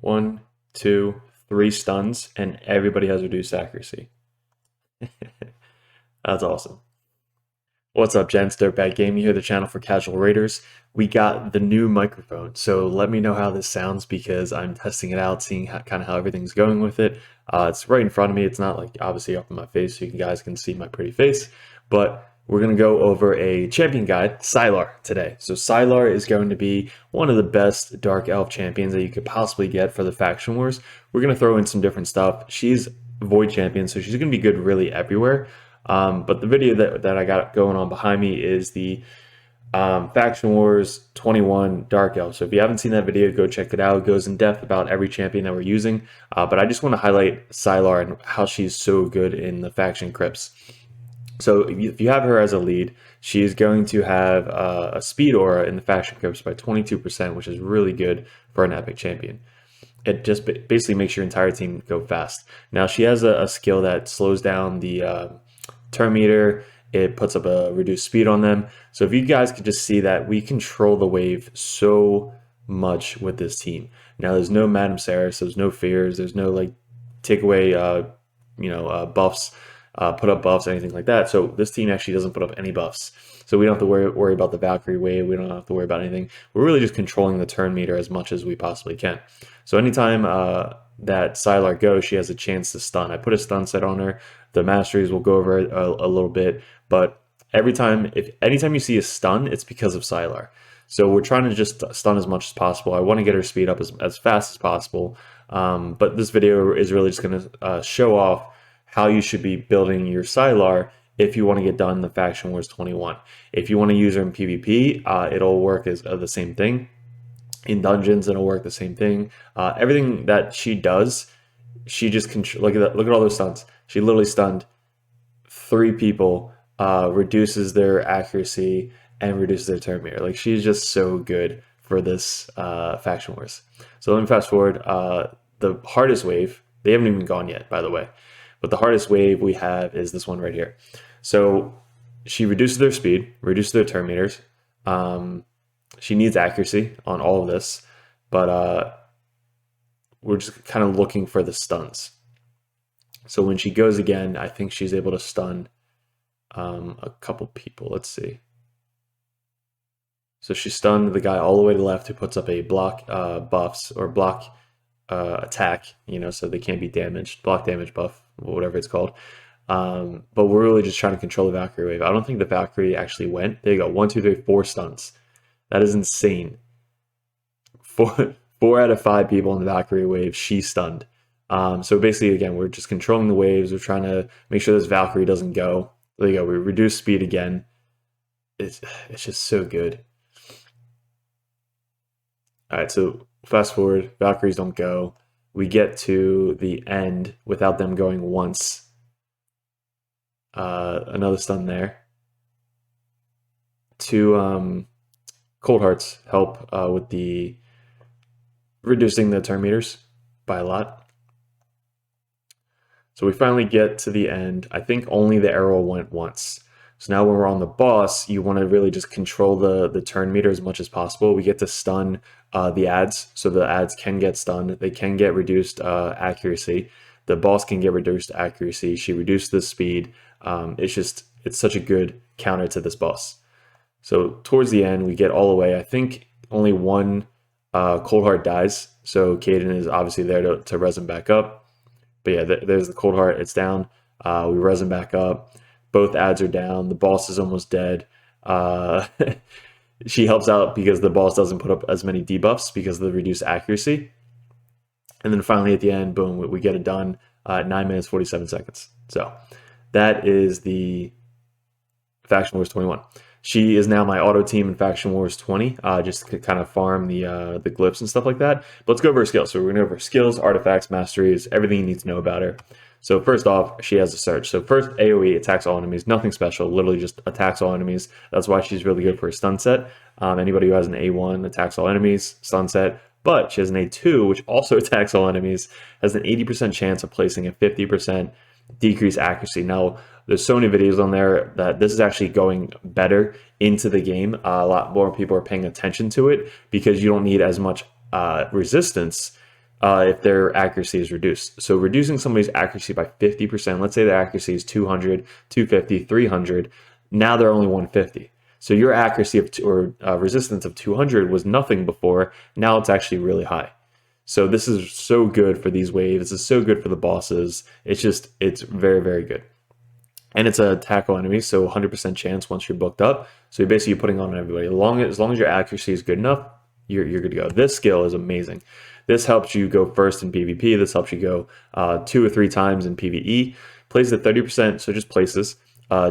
1, 2, 3 stuns, and everybody has reduced accuracy. That's awesome. What's up, gents? Dirtbag Gaming here, the channel for casual raiders. We got the new microphone, so let me know how this sounds because I'm testing it out, seeing kind of how everything's going with it. It's right in front of me. It's not like obviously up in my face, so you guys can see my pretty face. But we're going to go over a champion guide, PSYLAR, today. So PSYLAR is going to be one of the best Dark Elf champions that you could possibly get for the Faction Wars. We're going to throw in some different stuff. She's Void champion, so she's going to be good really everywhere. But the video that I got going on behind me is the Faction Wars 21 Dark Elf. So if you haven't seen that video, go check it out. It goes in depth about every champion that we're using. But I just want to highlight PSYLAR and how she's so good in the faction crypts. So if you have her as a lead, she is going to have a speed aura in the faction crypts by 22%, which is really good for an epic champion. It just basically makes your entire team go fast. Now she has a skill that slows down the turn meter. It puts up a reduced speed on them. So if you guys could just see that we control the wave so much with this team. Now there's no Madame Saris, there's no fears, there's no like take away buffs, put up buffs, anything like that. So this team actually doesn't put up any buffs. So we don't have to worry about the Valkyrie wave. We don't have to worry about anything. We're really just controlling the turn meter as much as we possibly can. So anytime that PSYLAR goes, she has a chance to stun. I put a stun set on her. The masteries will go over it a little bit, but anytime you see a stun, it's because of PSYLAR. So we're trying to just stun as much as possible. I want to get her speed up as fast as possible. But this video is really just going to show off how you should be building your PSYLAR if you want to get done in the Faction Wars 21. If you want to use her in PvP, it'll work as the same thing. In dungeons, it'll work the same thing. Everything that she does, she just look at all those stuns. She literally stunned 3 people, reduces their accuracy, and reduces their turn meter. Like, she's just so good for this Faction Wars. So let me fast forward. The hardest wave, they haven't even gone yet, by the way. But the hardest wave we have is this one right here. So she reduces their speed, reduces their turn meters. She needs accuracy on all of this, but we're just kind of looking for the stuns. So when she goes again, I think she's able to stun a couple people. Let's see. So she stunned the guy all the way to the left who puts up a block buffs or block attack, so they can't be damaged, block damage buff, whatever it's called. But we're really just trying to control the Valkyrie wave. I don't think the Valkyrie actually went. There you go. 1, 2, 3, 4 stuns. That is insane. 4 out of 5 people in the Valkyrie wave, she stunned. So basically, again, we're just controlling the waves. We're trying to make sure this Valkyrie doesn't go. There you go. We reduce speed again. It's just so good. All right, so fast forward. Valkyries don't go. We get to the end without them going once. Another stun there. 2 Cold Hearts help with the reducing the turn meters by a lot. So we finally get to the end. I think only the arrow went once. So now when we're on the boss, you want to really just control the turn meter as much as possible. We get to stun the ads, so the ads can get stunned. They can get reduced accuracy. The boss can get reduced accuracy. She reduced the speed. It's such a good counter to this boss. So towards the end, we get all the way. I think only 1 Cold Heart dies. So Caden is obviously there to res him back up. But yeah, there's the Cold Heart. It's down. We res him back up. Both ads are down. The boss is almost dead. She helps out because the boss doesn't put up as many debuffs because of the reduced accuracy. And then finally at the end, boom, we get it done. 9 minutes, 47 seconds. So that is the Faction Wars 21. She is now my auto team in Faction Wars 20, just to kind of farm the glyphs and stuff like that. But let's go over her skills. So we're going to go over skills, artifacts, masteries, everything you need to know about her. So first off, she has a surge. So first, AoE attacks all enemies. Nothing special, literally just attacks all enemies. That's why she's really good for a stun set. Anybody who has an A1 attacks all enemies, stun set. But she has an A2, which also attacks all enemies, has an 80% chance of placing a 50% decreased accuracy. Now, there's so many videos on there that this is actually going better into the game. A lot more people are paying attention to it because you don't need as much resistance if their accuracy is reduced. So reducing somebody's accuracy by 50%, let's say their accuracy is 200, 250, 300, now they're only 150. So your accuracy of or resistance of 200 was nothing before, now it's actually really high. So this is so good for these waves. It's so good for the bosses. It's very, very good. And it's a tackle enemy, so 100% chance once you're booked up. So you're basically putting on everybody. As long as your accuracy is good enough, you're good to go. This skill is amazing. This helps you go first in PvP. This helps you go 2 or 3 times in PvE. Plays at 30%, so just places.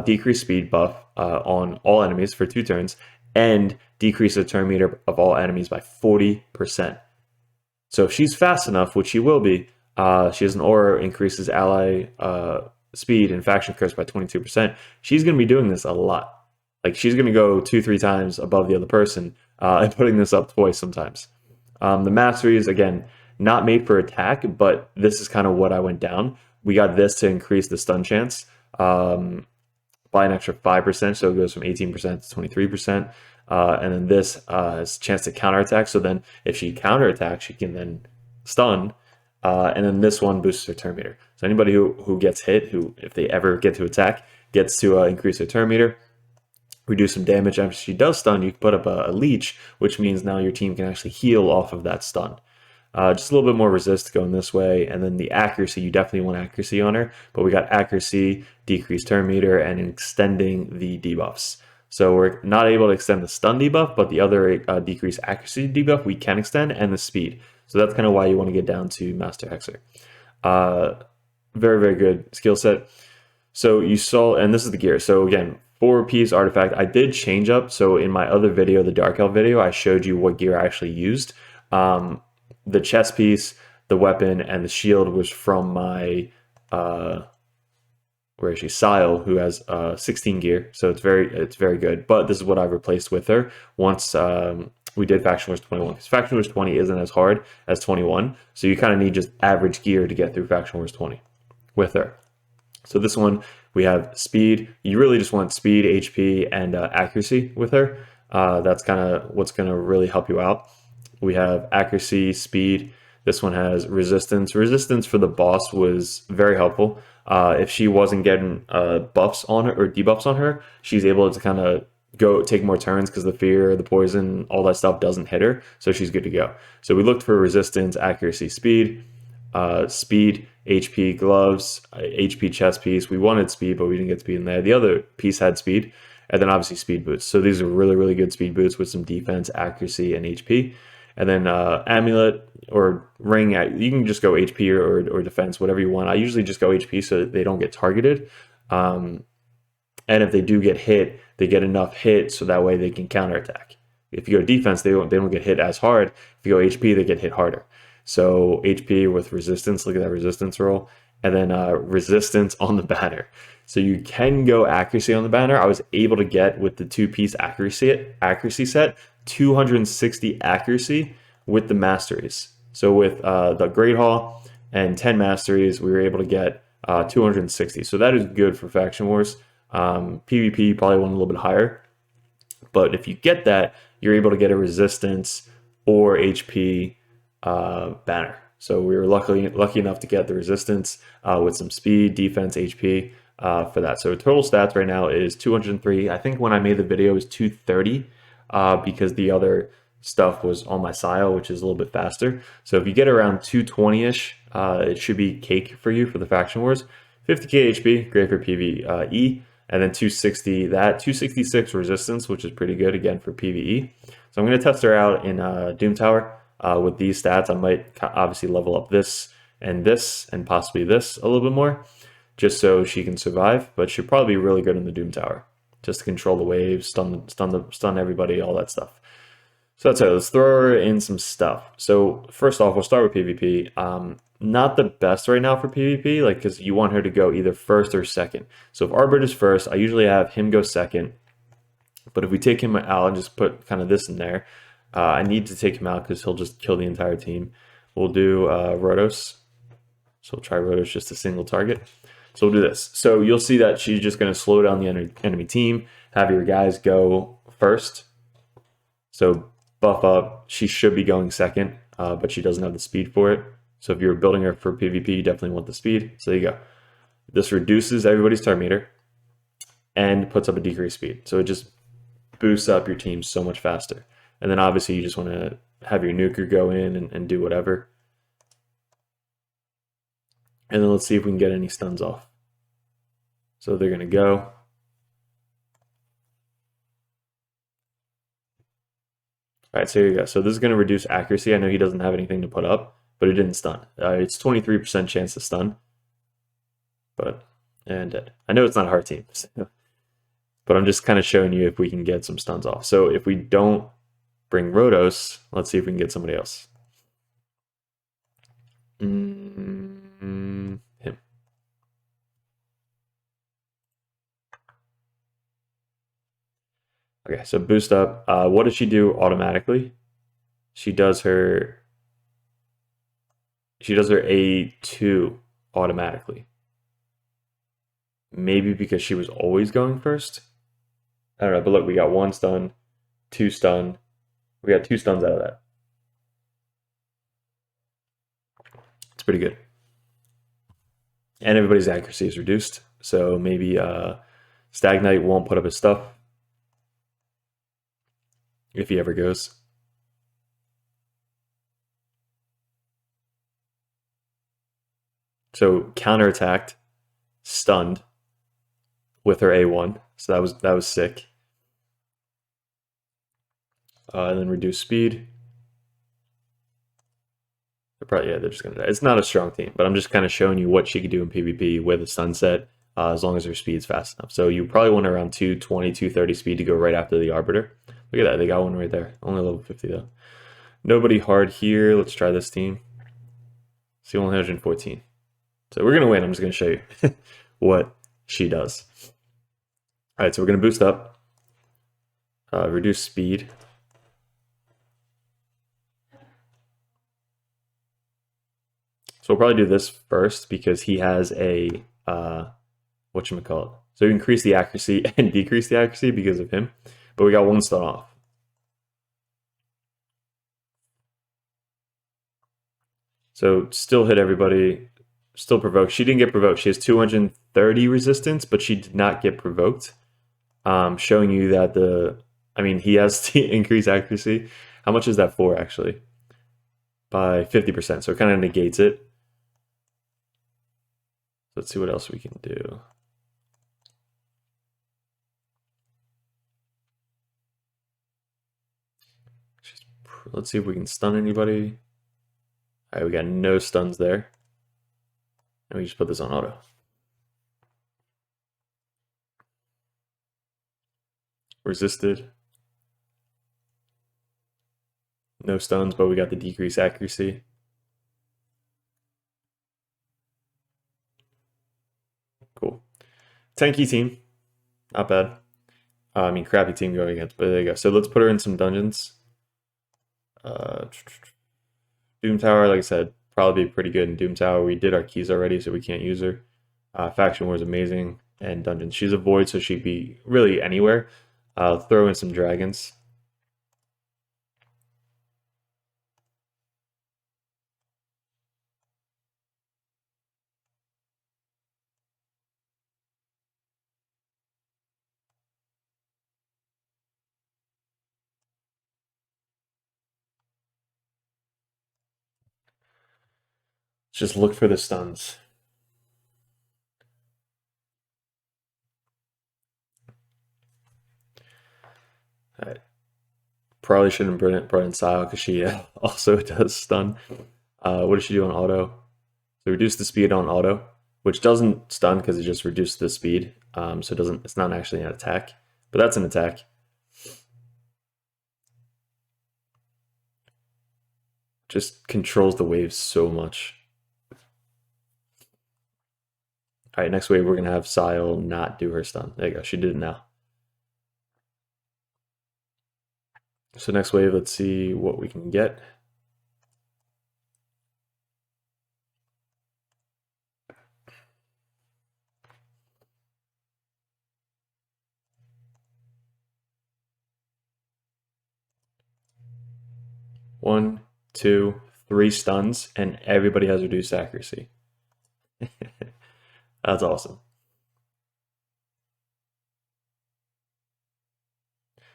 Decrease speed buff on all enemies for 2 turns, and decrease the turn meter of all enemies by 40%. So if she's fast enough, which she will be, she has an aura, increases ally speed and faction curse by 22%. She's going to be doing this a lot. Like, she's going to go 2-3 times above the other person and putting this up twice sometimes. The masteries, again, not made for attack, but this is kind of what I went down. We got this to increase the stun chance by an extra 5%, so it goes from 18% to 23%. And then this has a chance to counterattack, so then if she counterattacks, she can then stun. And then this one boosts her turn meter. So anybody who gets hit, who if they ever get to attack, gets to increase their turn meter, reduce some damage. After she does stun, you can put up a leech, which means now your team can actually heal off of that stun. Just a little bit more resist going this way, and then the accuracy, you definitely want accuracy on her, but we got accuracy, decreased turn meter, and extending the debuffs. So we're not able to extend the stun debuff, but the other decreased accuracy debuff we can extend, and the speed. So that's kind of why you want to get down to Master Hexer. Very, very good skill set. So you saw, and this is the gear. So again, 4-piece artifact. I did change up. So in my other video, the Dark Elf video, I showed you what gear I actually used. The chest piece, the weapon, and the shield was from my where is she? Sile, who has 16 gear, so it's very good. But this is what I replaced with her once we did Faction Wars 21. Because Faction Wars 20 isn't as hard as 21, so you kind of need just average gear to get through Faction Wars 20 with her. So this one, we have speed. You really just want speed, HP, and accuracy with her. That's kind of what's going to really help you out. We have accuracy, speed. This one has resistance. Resistance for the boss was very helpful. If she wasn't getting buffs on her or debuffs on her, she's able to kind of go take more turns because the fear, the poison, all that stuff doesn't hit her. So she's good to go. So we looked for resistance, accuracy, speed, HP gloves, HP chest piece. We wanted speed, but we didn't get speed in there. The other piece had speed, and then obviously speed boots. So these are really, really good speed boots with some defense, accuracy, and HP. And then amulet or ring, you can just go HP or defense, whatever you want. I usually just go HP so that they don't get targeted. And if they do get hit, they get enough hit so that way they can counterattack. If you go defense, they don't get hit as hard. If you go HP, they get hit harder. So HP with resistance, look at that resistance roll. And then resistance on the banner. So you can go accuracy on the banner. I was able to get with the 2-piece accuracy set, 260 accuracy with the masteries. So with the Great Hall and 10 masteries, we were able to get 260. So that is good for Faction Wars. PvP probably went a little bit higher. But if you get that, you're able to get a resistance or HP banner. So we were lucky enough to get the resistance with some speed, defense, HP for that. So total stats right now is 203. I think when I made the video it was 230 because the other stuff was on my Sile, which is a little bit faster. So if you get around 220-ish, it should be cake for you for the Faction Wars. 50k HP, great for PvE, and then 260 that, 266 resistance, which is pretty good again for PvE. So I'm going to test her out in Doom Tower with these stats. I might obviously level up this and possibly this a little bit more, just so she can survive. But she'll probably be really good in the Doom Tower, just to control the waves, stun everybody, all that stuff. So that's it. Let's throw her in some stuff. So first off, we'll start with PvP. Not the best right now for PvP, like because you want her to go either first or second. So if Arbit is first, I usually have him go second. But if we take him out and just put kind of this in there, I need to take him out because he'll just kill the entire team. We'll do Rotos. So we'll try Rotos, just a single target. So we'll do this. So you'll see that she's just going to slow down the enemy team, have your guys go first. So buff up, she should be going second. but she doesn't have the speed for it. So if you're building her for PvP, you definitely want the speed. So there you go. This reduces everybody's turn meter and puts up a decreased speed. So it just boosts up your team so much faster. And then obviously you just want to have your nuker go in and do whatever. And then let's see if we can get any stuns off. So they're going to go. All right, so here you go. So this is going to reduce accuracy. I know he doesn't have anything to put up, but it didn't stun. It's 23% chance to stun. And I know it's not a hard team, but I'm just kind of showing you if we can get some stuns off. So if we don't bring Rhodos, let's see if we can get somebody else. Him. Okay, so boost up. What does she do automatically? She does her A2 automatically. Maybe because she was always going first. I don't know, but look, we got 1 stun, 2 stun. We got 2 stuns out of that. It's pretty good. And everybody's accuracy is reduced. So maybe Stagnite won't put up his stuff if he ever goes. So counterattacked, stunned with her A1. So that was sick. And then reduce speed. They're just gonna die. It's not a strong team, but I'm just kind of showing you what she could do in PvP with a sunset, as long as her speed's fast enough. So you probably want around 220, 230 speed to go right after the Arbiter. Look at that, they got one right there. Only level 50 though. Nobody hard here. Let's try this team. See, 114. So we're gonna win. I'm just gonna show you what she does. All right, so we're gonna boost up, reduce speed. So we'll probably do this first because he has a whatchamacallit. So you increase the accuracy and decrease the accuracy because of him. But we got 1 stun off. So still hit everybody, still provoke. She didn't get provoked. She has 230 resistance, but she did not get provoked. Showing you that he has the increased accuracy. How much is that for actually? By 50%. So it kind of negates it. Let's see what else we can do. Let's see if we can stun anybody. All right, we got no stuns there. And we just put this on auto. Resisted. No stuns, but we got the decreased accuracy. Cool. Tanky team. Not bad. Crappy team going against, but there you go. So let's put her in some dungeons. Doom Tower, like I said, probably be pretty good in Doom Tower. We did our keys already, so we can't use her. Faction War is amazing, and dungeons. She's a void, so she'd be really anywhere. I'll throw in some dragons. Just look for the stuns. Alright. Probably shouldn't brought in Sile because she also does stun. What does she do on auto? So reduce the speed on auto, which doesn't stun because it just reduced the speed. So it's not actually an attack, but that's an attack. Just controls the waves so much. All right, next wave we're gonna have Sile not do her stun. There you go, she did it now. So next wave, let's see what we can get. One, two, 3 stuns, and everybody has reduced accuracy. That's awesome.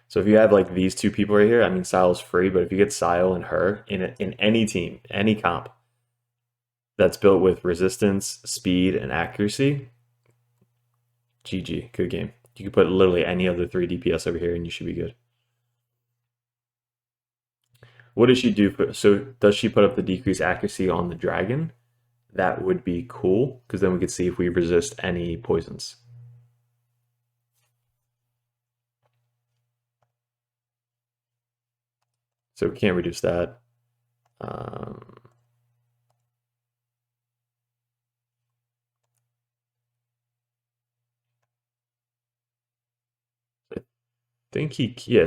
So if you have like these two people right here, I mean, Syle's free, but if you get Sile and her in any team, any comp that's built with resistance, speed, and accuracy, GG, good game. You could put literally any other 3 DPS over here and you should be good. What does she do? So does she put up the decreased accuracy on the dragon? That would be cool, because then we could see if we resist any poisons. So we can't reduce that. I think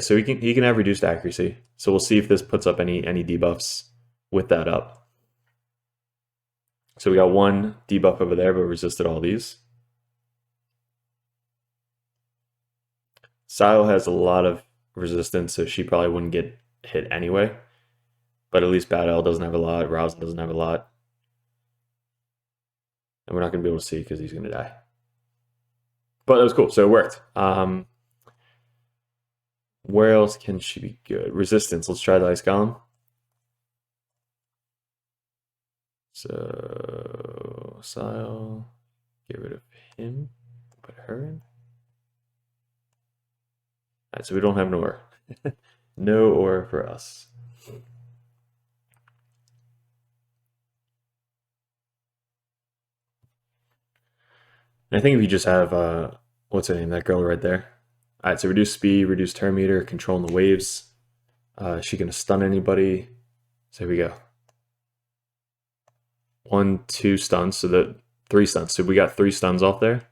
so he can have reduced accuracy. So we'll see if this puts up any debuffs with that up. So we got 1 debuff over there, but resisted all these. Sile has a lot of resistance, so she probably wouldn't get hit anyway. But at least Bad L doesn't have a lot, Rousing doesn't have a lot. And we're not going to be able to see because he's going to die. But that was cool, so it worked. Where else can she be good? Resistance, let's try the Ice Golem. So, Sile, get rid of him, put her in. Alright, so we don't have an ore. No ore for us. And I think if you just have, what's her name, that girl right there. Alright, so reduce speed, reduce turn meter, controlling the waves. Is she gonna stun anybody? So here we go. 1, 2 stuns, so the 3 stuns. So we got 3 stuns off there.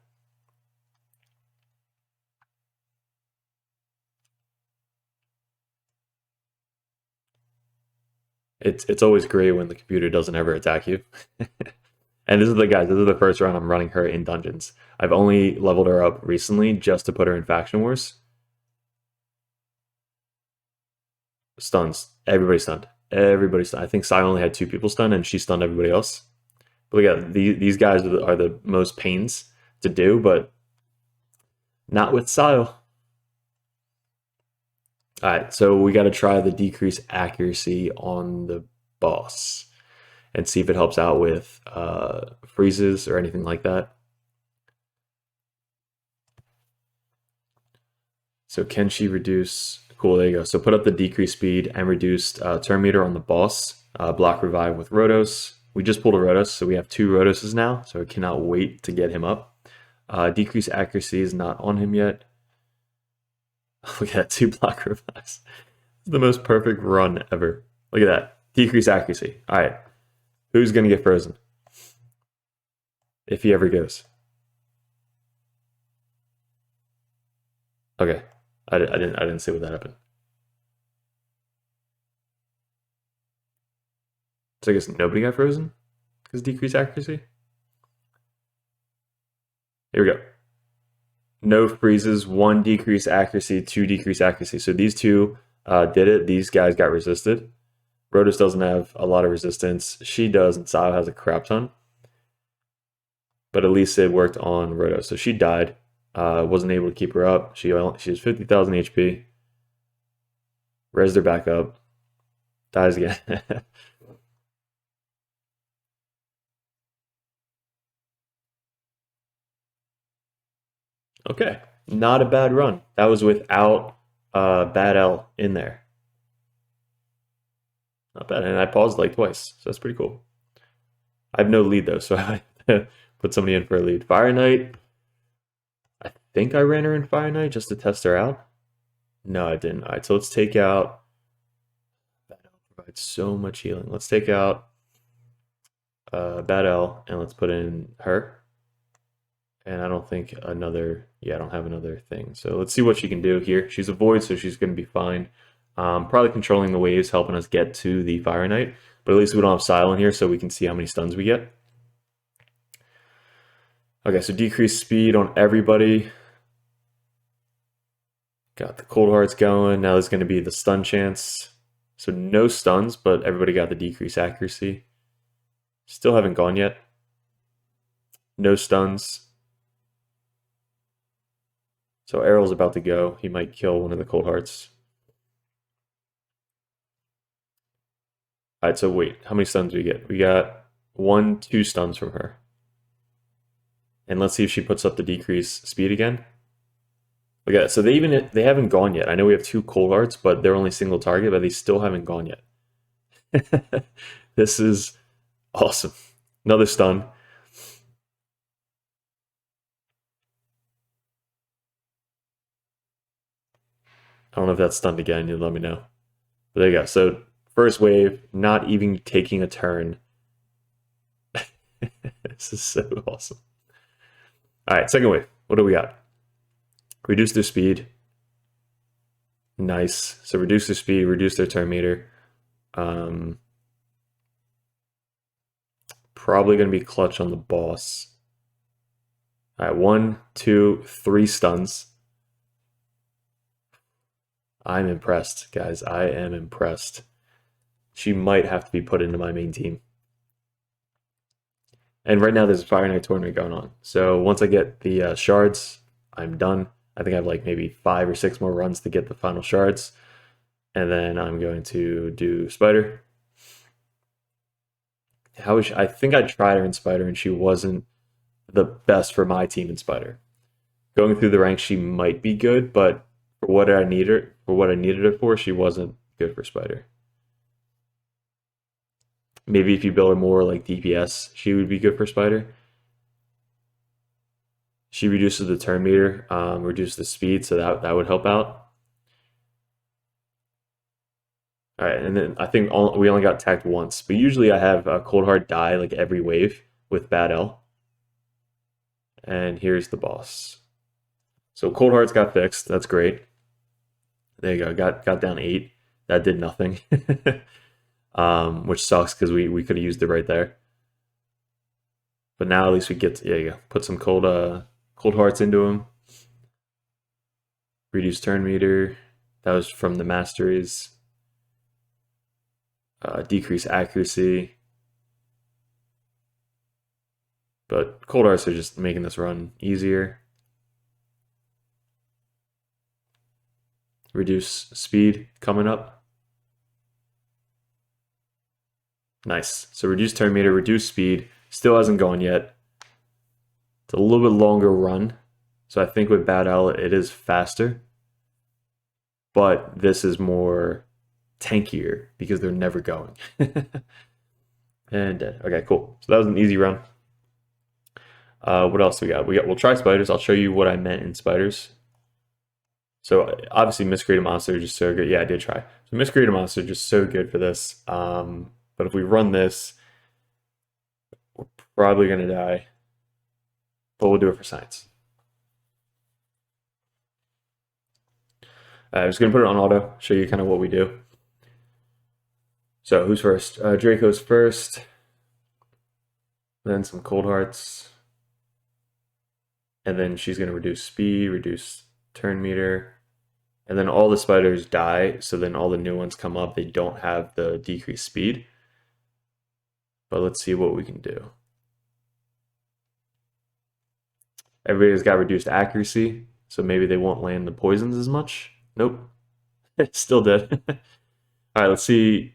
It's always great when the computer doesn't ever attack you. And this is the first round I'm running her in dungeons. I've only leveled her up recently just to put her in faction wars. Stuns. Everybody stunned. Everybody stunned. I think Sai only had 2 people stunned and she stunned everybody else. But look at these guys are the most pains to do, but not with Sile. Alright, so we got to try the decreased accuracy on the boss and see if it helps out with freezes or anything like that. So can she reduce? Cool, there you go. So put up the decreased speed and reduced turn meter on the boss. Block revive with Rotos. We just pulled a Rotos, so we have 2 Rotoses now, so I cannot wait to get him up. Decreased accuracy is not on him yet. Look at that, 2 block revives. The most perfect run ever. Look at that. Decreased accuracy. Alright. Who's gonna get frozen? If he ever goes. Okay. I didn't see what that happened. So I guess nobody got frozen? Because decreased accuracy? Here we go. No freezes, 1 decreased accuracy, 2 decreased accuracy. So these 2 did it. These guys got resisted. Rotos doesn't have a lot of resistance. She does, and Sao has a crap ton. But at least it worked on Rotos. So she died. Wasn't able to keep her up. She has 50,000 HP. Res her back up. Dies again. Okay, not a bad run. That was without Bad L in there. Not bad, and I paused like twice, so that's pretty cool. I have no lead though, so I have to put somebody in for a lead. Fire Knight. I think I ran her in Fire Knight just to test her out. No, I didn't. All right, so let's take out. Bad L provides so much healing. Let's take out Bad L and let's put in her. And I don't think another, I don't have another thing. So let's see what she can do here. She's a void, so she's going to be fine. Probably controlling the waves, helping us get to the Fire Knight. But at least we don't have Sile in here, so we can see how many stuns we get. Okay, so decreased speed on everybody. Got the Cold Hearts going. Now there's going to be the stun chance. So no stuns, but everybody got the decrease accuracy. Still haven't gone yet. No stuns. So Errol's about to go. He might kill one of the cold hearts. All right, so wait, how many stuns do we get? We got 1, 2 stuns from her. And let's see if she puts up the decrease speed again. Okay, so they haven't gone yet. I know we have 2 cold hearts, but they're only single target, but they still haven't gone yet. This is awesome. Another stun. I don't know if that's stunned again. You let me know. But there you go. So first wave, not even taking a turn. This is so awesome. All right, second wave. What do we got? Reduce their speed. Nice. So reduce their speed, reduce their turn meter. Probably going to be clutch on the boss. All right, 1, 2, 3 stuns. I'm impressed, guys. I am impressed. She might have to be put into my main team. And right now there's a Fire Knight tournament going on. So once I get the shards, I'm done. I think I have like maybe 5 or 6 more runs to get the final shards. And then I'm going to do Spider. I think I tried her in Spider and she wasn't the best for my team in Spider. Going through the ranks, she might be good, but for what I needed her for, she wasn't good for Spider. Maybe if you build her more like DPS, she would be good for Spider. She reduces the turn meter, reduces the speed, so that would help out. All right, and then I think we only got attacked once, but usually I have a Cold Heart die like every wave with Bad L. And here's the boss. So Cold Hearts got fixed. That's great. There you go. Got down 8. That did nothing, which sucks because we could have used it right there. But now at least we get to, there you go. Put some cold hearts into him. Reduce turn meter. That was from the masteries. Decrease accuracy. But cold hearts are just making this run easier. Reduce speed coming up. Nice. So reduce turn meter, reduce speed. Still hasn't gone yet. It's a little bit longer run. So I think with Bad L, it is faster. But this is more tankier because they're never going. And okay, cool. So that was an easy run. What else we got? We'll try spiders. I'll show you what I meant in spiders. So obviously Miscreated Monster is just so good. Yeah, I did try. So Miscreated Monster is just so good for this. But if we run this, we're probably going to die. But we'll do it for science. I'm just going to put it on auto, show you kind of what we do. So who's first? Draco's first. Then some cold hearts. And then she's going to reduce speed, reduce turn meter. And then all the spiders die, so then all the new ones come up. They don't have the decreased speed. But let's see what we can do. Everybody's got reduced accuracy, so maybe they won't land the poisons as much. Nope. Still dead. All right, let's see.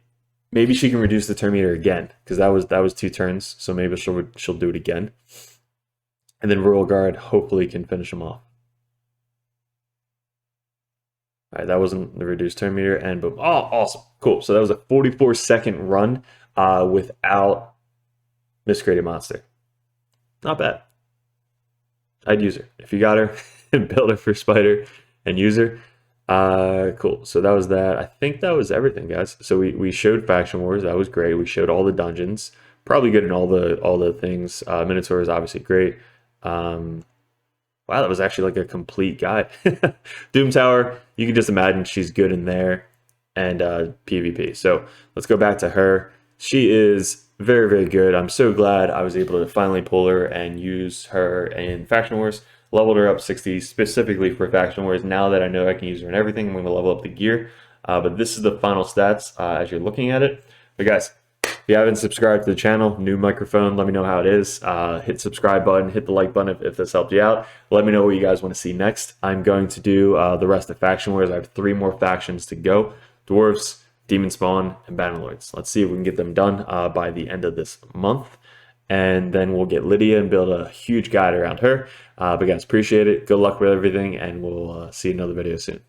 Maybe she can reduce the turn meter again, because that was 2 turns, so maybe she'll do it again. And then Royal Guard hopefully can finish them off. All right, that wasn't the reduced turn meter, and boom. Oh, awesome. Cool. So that was a 44-second run without Miscreated Monster. Not bad. I'd use her. If you got her, build her for Spider and use her. Cool. So that was that. I think that was everything, guys. So we showed Faction Wars. That was great. We showed all the dungeons. Probably good in all the things. Minotaur is obviously great. Wow, that was actually like a complete guide. Doom Tower, you can just imagine she's good in there, and PvP. So let's go back to her. She is very, very good. I'm so glad I was able to finally pull her and use her in Faction Wars. Leveled her up 60 specifically for Faction Wars. Now that I know I can use her in everything, I'm going to level up the gear. But this is the final stats as you're looking at it. But guys, if you haven't subscribed to the channel, new microphone, let me know how it is. Hit subscribe button, hit the like button if this helped you out. Let me know what you guys want to see next. I'm going to do the rest of Faction Wars. I have 3 more factions to go. Dwarves, Demon Spawn, and Bannerlords. Let's see if we can get them done by the end of this month. And then we'll get Lydia and build a huge guide around her. But guys, appreciate it. Good luck with everything, and we'll see you in another video soon.